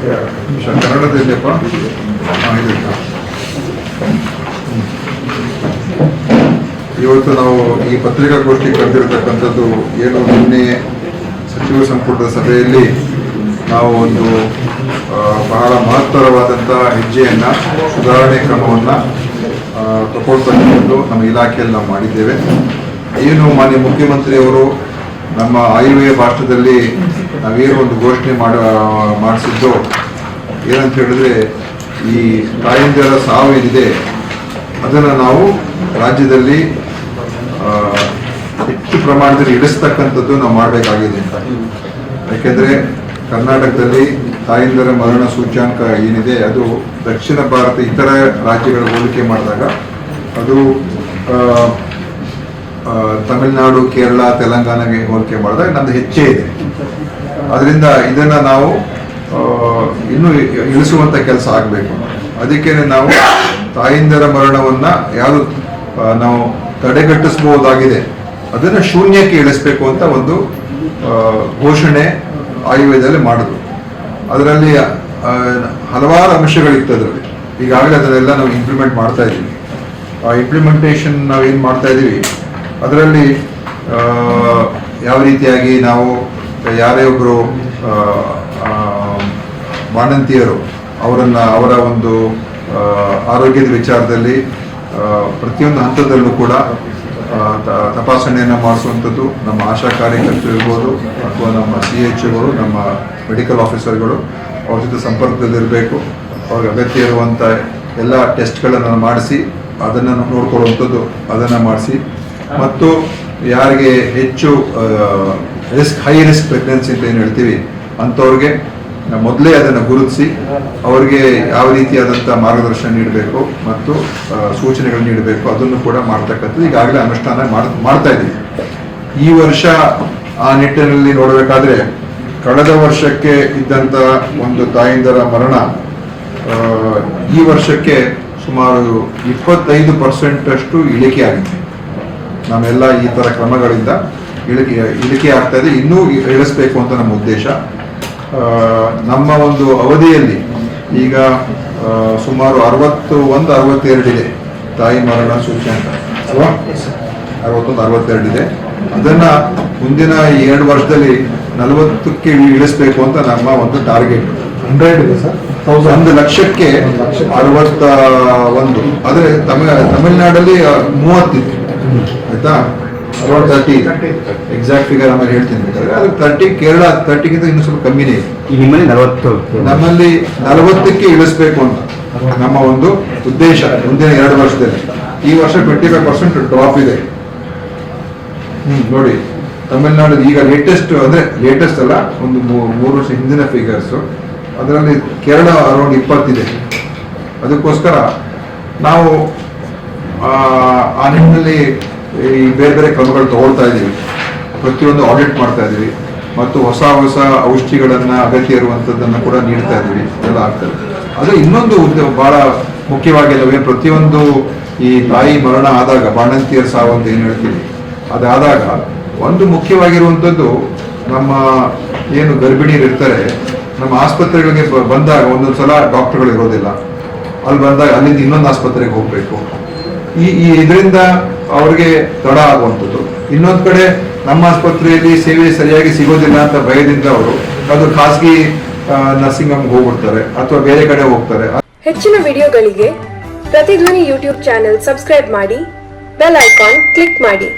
ಕನ್ನಡದಲ್ಲಿಯಪ್ಪ ಇವತ್ತು ನಾವು ಈ ಪತ್ರಿಕಾಗೋಷ್ಠಿ ಕರೆದಿರತಕ್ಕಂಥದ್ದು ಏನು ನಿನ್ನೆ ಸಚಿವ ಸಂಪುಟದ ಸಭೆಯಲ್ಲಿ ನಾವು ಒಂದು ಬಹಳ ಮಹತ್ತರವಾದಂಥ ಹೆಜ್ಜೆಯನ್ನು ಸುಧಾರಣೆ ಕ್ರಮವನ್ನು ತಗೊಳ್ತಕ್ಕಂಥದ್ದು ನಮ್ಮ ಇಲಾಖೆಯಲ್ಲಿ ನಾವು ಮಾಡಿದ್ದೇವೆ. ಏನು ಮಾನ್ಯ ಮುಖ್ಯಮಂತ್ರಿಯವರು ನಮ್ಮ ಆಯವ್ಯಯ ಭಾಷಣದಲ್ಲಿ ನಾವೇನು ಒಂದು ಘೋಷಣೆ ಮಾಡಿಸಿದ್ದು ಏನಂತ ಹೇಳಿದ್ರೆ, ಈ ತಾಯಂದಿರ ಸಾವು ಏನಿದೆ ಅದನ್ನು ನಾವು ರಾಜ್ಯದಲ್ಲಿ ಹೆಚ್ಚು ಪ್ರಮಾಣದಲ್ಲಿ ಇಳಿಸ್ತಕ್ಕಂಥದ್ದು ನಾವು ಮಾಡಬೇಕಾಗಿದೆ ಅಂತ. ಯಾಕೆಂದರೆ ಕರ್ನಾಟಕದಲ್ಲಿ ತಾಯಂದಿರ ಮರಣ ಸೂಚ್ಯಾಂಕ ಏನಿದೆ ಅದು ದಕ್ಷಿಣ ಭಾರತ ಇತರ ರಾಜ್ಯಗಳ ಹೋಲಿಕೆ ಮಾಡಿದಾಗ ಅದು ತಮಿಳುನಾಡು, ಕೇರಳ, ತೆಲಂಗಾಣಗೆ ಹೋಲಿಕೆ ಮಾಡಿದಾಗ ನಮ್ಮದು ಹೆಚ್ಚೇ ಇದೆ. ಅದರಿಂದ ಇದನ್ನು ನಾವು ಇನ್ನೂ ಇಳಿಸುವಂಥ ಕೆಲಸ ಆಗಬೇಕು. ಅದಕ್ಕೆ ನಾವು ತಾಯಂದಿರ ಮರಣವನ್ನು ಯಾವುದು ನಾವು ತಡೆಗಟ್ಟಿಸಬಹುದಾಗಿದೆ ಅದನ್ನು ಶೂನ್ಯಕ್ಕೆ ಇಳಿಸಬೇಕು ಅಂತ ಒಂದು ಘೋಷಣೆ ಆಯವ್ಯಯದಲ್ಲಿ ಮಾಡಿದ್ರು. ಅದರಲ್ಲಿ ಹಲವಾರು ಅಂಶಗಳಿತ್ತು. ಅದರಲ್ಲಿ ಈಗಾಗಲೇ ಅದನ್ನೆಲ್ಲ ನಾವು ಇಂಪ್ಲಿಮೆಂಟ್ ಮಾಡ್ತಾ ಇದ್ದೀವಿ. ಆ ಇಂಪ್ಲಿಮೆಂಟೇಷನ್ ನಾವೇನು ಮಾಡ್ತಾ ಇದ್ದೀವಿ ಅದರಲ್ಲಿ ಯಾವ ರೀತಿಯಾಗಿ ನಾವು ಯಾರೇ ಒಬ್ಬರು ಬಾಣಂತಿಯರು ಅವರ ಒಂದು ಆರೋಗ್ಯದ ವಿಚಾರದಲ್ಲಿ ಪ್ರತಿಯೊಂದು ಹಂತದಲ್ಲೂ ಕೂಡ ತಪಾಸಣೆಯನ್ನು ಮಾಡಿಸುವಂಥದ್ದು ನಮ್ಮ ಆಶಾ ಕಾರ್ಯಕರ್ತರು ಇರ್ಬೋದು ಅಥವಾ ನಮ್ಮ CHOಗಳು, ನಮ್ಮ ಮೆಡಿಕಲ್ ಆಫೀಸರ್ಗಳು ಅವ್ರ ಜೊತೆ ಸಂಪರ್ಕದಲ್ಲಿರಬೇಕು. ಅವ್ರಿಗೆ ಅಗತ್ಯ ಇರುವಂಥ ಎಲ್ಲ ಟೆಸ್ಟ್ಗಳನ್ನು ಮಾಡಿಸಿ ಅದನ್ನು ನೋಡ್ಕೊಳ್ಳುವಂಥದ್ದು ಅದನ್ನು ಮಾಡಿಸಿ, ಮತ್ತು ಯಾರಿಗೆ ಹೆಚ್ಚು ಹೈ ರಿಸ್ಕ್ ಪ್ರೆಗ್ನೆನ್ಸಿ ಅಂತ ಏನು ಹೇಳ್ತೀವಿ ಅಂಥವ್ರಿಗೆ ಮೊದಲೇ ಅದನ್ನು ಗುರುತಿಸಿ ಅವರಿಗೆ ಯಾವ ರೀತಿಯಾದಂಥ ಮಾರ್ಗದರ್ಶನ ನೀಡಬೇಕು ಮತ್ತು ಸೂಚನೆಗಳು ನೀಡಬೇಕು ಅದನ್ನು ಕೂಡ ಮಾಡ್ತಕ್ಕಂಥದ್ದು ಈಗಾಗಲೇ ಅನುಷ್ಠಾನ ಮಾಡ್ತಾ ಇದ್ದೀವಿ. ಈ ವರ್ಷ ಆ ನಿಟ್ಟಿನಲ್ಲಿ ನೋಡಬೇಕಾದ್ರೆ ಕಳೆದ ವರ್ಷಕ್ಕೆ ಇದ್ದಂಥ ಒಂದು ತಾಯಂದಿರ ಮರಣ ಈ ವರ್ಷಕ್ಕೆ ಸುಮಾರು 25% ಇಳಿಕೆ ಆಗಿದೆ. ನಾವೆಲ್ಲ ಈ ಥರ ಕ್ರಮಗಳಿಂದ ಇಳಿಕೆ ಆಗ್ತಾ ಇದೆ. ಇನ್ನೂ ಇಳಿಸ್ಬೇಕು ಅಂತ ನಮ್ಮ ಉದ್ದೇಶ. ನಮ್ಮ ಒಂದು ಅವಧಿಯಲ್ಲಿ ಈಗ ಸುಮಾರು 61-62 ಇದೆ ತಾಯಿ ಮರಣ ಸೂಚ್ಯಾಂಕ ಅಲ್ವಾ? 61-62 ಇದೆ. ಅದನ್ನು ಮುಂದಿನ 2 ವರ್ಷದಲ್ಲಿ 40ಕ್ಕೆ ಇಳಿಸ್ಬೇಕು ಅಂತ ನಮ್ಮ ಒಂದು ಟಾರ್ಗೆಟ್. 100 ಇದೆ ಸರ್. 1 ಲಕ್ಷಕ್ಕೆ 61. ಆದರೆ ತಮಿಳುನಾಡಲ್ಲಿ 30 ಇದೆ ಆಯ್ತಾ? 30 ಎಕ್ಸಾಕ್ಟ್ ಫಿಗರ್ ಆಮೇಲೆ ಹೇಳ್ತೀನಿ ಬೇಕಾದ್ರೆ. ಅದು 30, ಕೇರಳ 30ಗಿಂತ ಇನ್ನೂ ಸ್ವಲ್ಪ ಕಮ್ಮಿನೇ ಇದೆ. ನಿಮ್ಮಲ್ಲಿ 40, ನಮ್ಮಲ್ಲಿ 40ಕ್ಕೆ ಇಳಿಸ್ಬೇಕು ಅಂತ ನಮ್ಮ ಒಂದು ಉದ್ದೇಶ ಮುಂದಿನ 2 ವರ್ಷದಲ್ಲಿ. ಈ ವರ್ಷ 25% ಡ್ರಾಪ್ ಇದೆ. ನೋಡಿ, ತಮಿಳುನಾಡು ಈಗ ಲೇಟೆಸ್ಟ್ ಅಲ್ಲ, ಒಂದು 3 ವರ್ಷ ಹಿಂದಿನ ಫಿಗರ್ಸು. ಅದರಲ್ಲಿ ಕೇರಳ ಅರೌಂಡ್ 20 ಇದೆ. ಅದಕ್ಕೋಸ್ಕರ ನಾವು ಆ ನಿಟ್ಟಿನಲ್ಲಿ ಈ ಬೇರೆ ಬೇರೆ ಕ್ರಮಗಳು ತಗೊಳ್ತಾ ಇದ್ದೀವಿ. ಪ್ರತಿಯೊಂದು ಆಡಿಟ್ ಮಾಡ್ತಾ ಇದ್ದೀವಿ ಮತ್ತು ಹೊಸ ಔಷಧಿಗಳನ್ನು ಅಗತ್ಯ ಇರುವಂಥದ್ದನ್ನು ಕೂಡ ನೀಡ್ತಾ ಇದ್ದೀವಿ. ಎಲ್ಲ ಆಗ್ತದೆ. ಅದು ಇನ್ನೊಂದು ಬಹಳ ಮುಖ್ಯವಾಗಿಲ್ಲವೇ, ಪ್ರತಿಯೊಂದು ಈ ತಾಯಿ ಮರಣ ಆದಾಗ, ಬಾಣಂತಿಯರ ಸಾವು ಅಂತ ಏನು ಹೇಳ್ತೀವಿ, ಅದಾದಾಗ ಒಂದು ಮುಖ್ಯವಾಗಿರುವಂಥದ್ದು ನಮ್ಮ ಏನು ಗರ್ಭಿಣಿಯರು ಇರ್ತಾರೆ, ನಮ್ಮ ಆಸ್ಪತ್ರೆಗಳಿಗೆ ಬಂದಾಗ ಒಂದೊಂದು ಸಲ ಡಾಕ್ಟರ್ಗಳು ಇರೋದಿಲ್ಲ. ಅಲ್ಲಿ ಬಂದಾಗ ಅಲ್ಲಿಂದ ಇನ್ನೊಂದು ಆಸ್ಪತ್ರೆಗೆ ಹೋಗಬೇಕು. ಈ ಇದರಿಂದ ಅವ್ರಿಗೆ ತಡ ಆಗುವಂಥದ್ದು. ಇನ್ನೊಂದು ಕಡೆ ನಮ್ಮ ಆಸ್ಪತ್ರೆಯಲ್ಲಿ ಸೇವೆ ಸರಿಯಾಗಿ ಸಿಗೋದಿಲ್ಲ ಅಂತ ಭಯದಿಂದ ಅವರು ಅದು ಖಾಸಗಿ ನರ್ಸಿಂಗ್ ಹೋಮ್ಗೆ ಹೋಗ್ಬಿಡ್ತಾರೆ ಅಥವಾ ಬೇರೆ ಕಡೆ ಹೋಗ್ತಾರೆ. ಹೆಚ್ಚಿನ ವಿಡಿಯೋಗಳಿಗೆ ಪ್ರತಿಧ್ವನಿ ಯೂಟ್ಯೂಬ್ ಚಾನೆಲ್ ಸಬ್ಸ್ಕ್ರೈಬ್ ಮಾಡಿ, ಬೆಲ್ ಐಕಾನ್ ಕ್ಲಿಕ್ ಮಾಡಿ.